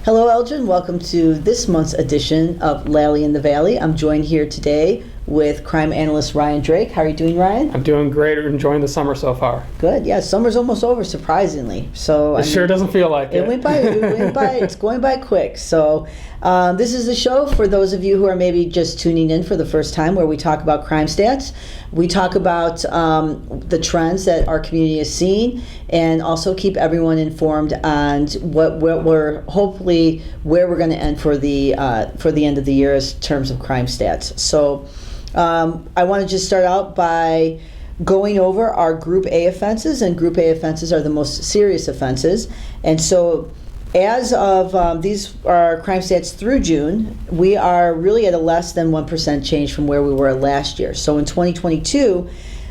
Hello, Elgin. Welcome to this month's edition of Lalley in the Valley. I'm joined here today with crime analyst Ryan Drake. How are you doing, Ryan? I'm doing great. Enjoying the summer so far. Good. Yeah, summer's almost over, surprisingly. So It sure doesn't feel like it. It went by. It's going by quick. So this is the show for those of you who are maybe just tuning in for the first time, where we talk about crime stats. We talk about the trends that our community is seeing, and also keep everyone informed on what we're hopefully where we're going to end for the end of the year in terms of crime stats. So I want to just start out by going over our Group A offenses, and Group A offenses are the most serious offenses. And so as of these are crime stats through June, we are really at a less than 1% change from where we were last year. So in 2022,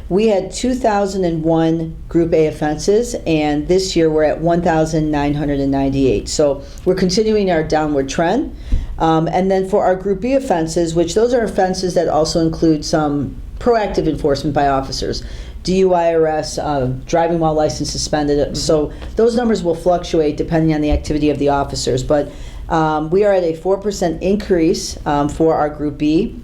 we had 2,001 Group A offenses, and this year we're at 1,998. So we're continuing our downward trend. And then for our Group B offenses, which those are offenses that also include some proactive enforcement by officers, DUI arrests, driving while license suspended. So those numbers will fluctuate depending on the activity of the officers. But we are at a 4% increase for our Group B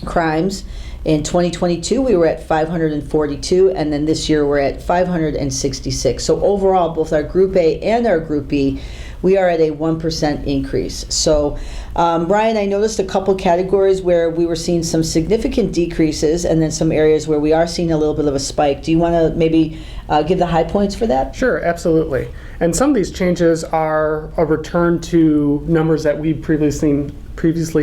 crimes. In 2022, we were at 542, and then this year we're at 566. So overall, both our Group A and our Group B, we are at a 1% increase. So, Ryan, I noticed a couple categories where we were seeing some significant decreases, and then some areas where we are seeing a little bit of a spike. Do you want to maybe give the high points for that? Sure, absolutely. And some of these changes are a return to numbers that we previously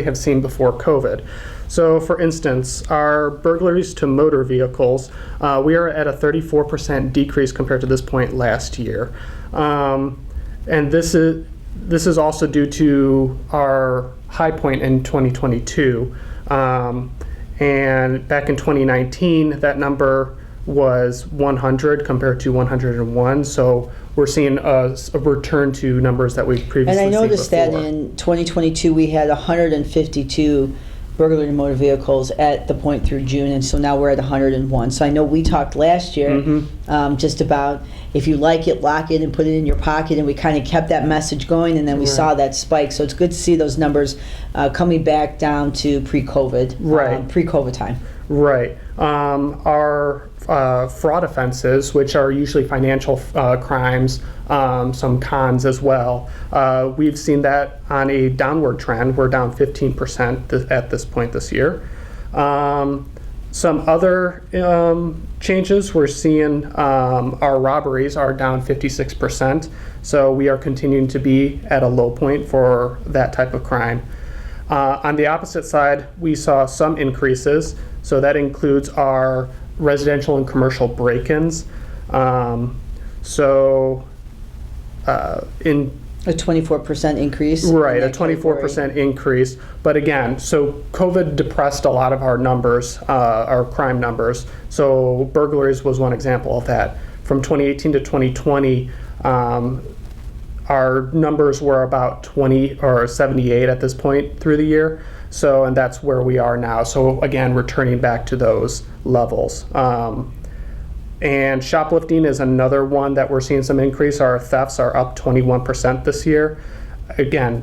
have seen before COVID. So, for instance, our burglaries to motor vehicles, we are at a 34% decrease compared to this point last year. And this is also due to our high point in 2022. And back in 2019, that number was 100 compared to 101. So we're seeing a return to numbers that we've previously seen. And I noticed that in 2022 we had 152 burglary to motor vehicles at the point through June, and so now we're at 101. So I know we talked last year just about if you like it, lock it and put it in your pocket, and we kind of kept that message going, and then we saw that spike. So it's good to see those numbers coming back down to pre-COVID, pre-COVID time. Right. Our fraud offenses, which are usually financial crimes, some cons as well, we've seen that on a downward trend. We're down 15% at this point this year. Some other changes we're seeing, our robberies are down 56%. So we are continuing to be at a low point for that type of crime. On the opposite side, we saw some increases. So that includes our residential and commercial break-ins. In a 24% increase. Right, a 24% increase. But again, so COVID depressed a lot of our numbers, our crime numbers. So burglaries was one example of that. From 2018 to 2020, our numbers were about 20 or 78 at this point through the year. So, and that's where we are now. So again, returning back to those levels. And shoplifting is another one that we're seeing some increase. Our thefts are up 21% this year. Again,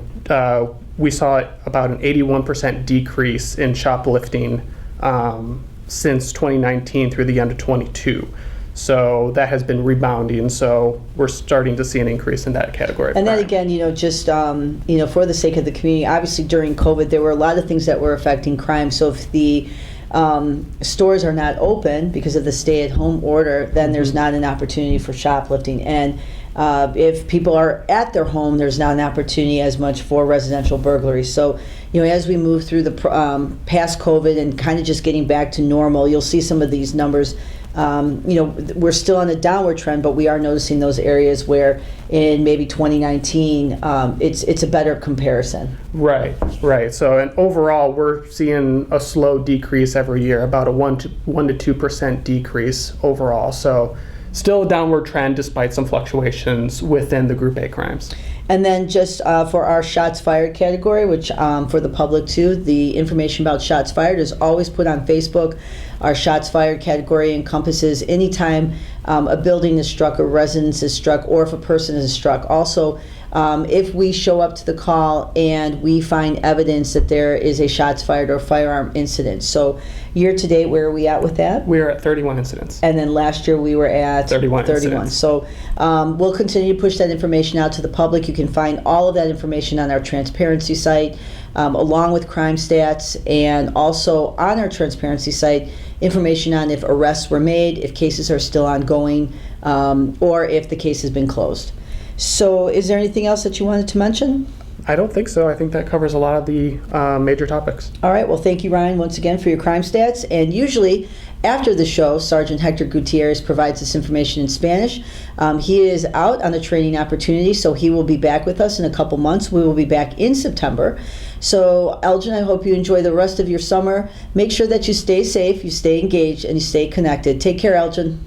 we saw about an 81% decrease in shoplifting since 2019 through the end of 22. So that has been rebounding. So we're starting to see an increase in that category. And then again, just for the sake of the community, obviously during COVID, there were a lot of things that were affecting crime. So if the stores are not open because of the stay-at-home order, then there's not an opportunity for shoplifting. And if people are at their home, there's not an opportunity as much for residential burglary. So, as we move through the past COVID and kind of just getting back to normal, you'll see some of these numbers. We're still on a downward trend, but we are noticing those areas where in maybe 2019, it's a better comparison. Right. So, and overall, we're seeing a slow decrease every year, about a 1 to 2% decrease overall. So, still a downward trend despite some fluctuations within the Group A crimes. And then just for our shots fired category, which for the public too, the information about shots fired is always put on Facebook. Our shots fired category encompasses anytime a building is struck, a residence is struck, or if a person is struck. Also, if we show up to the call and we find evidence that there is a shots fired or firearm incident. So year to date, where are we at with that? We're at 31 incidents. And then last year we were at 31 incidents. So we'll continue to push that information out to the public. You can find all of that information on our transparency site, along with crime stats, and also on our transparency site, information on if arrests were made, if cases are still ongoing, or if the case has been closed. So is there anything else that you wanted to mention? I don't think so. I think that covers a lot of the major topics. All right. Well, thank you, Ryan, once again for your crime stats. And usually after the show, Sergeant Hector Gutierrez provides this information in Spanish. He is out on a training opportunity, so he will be back with us in a couple months. We will be back in September. So, Elgin, I hope you enjoy the rest of your summer. Make sure that you stay safe, you stay engaged, and you stay connected. Take care, Elgin.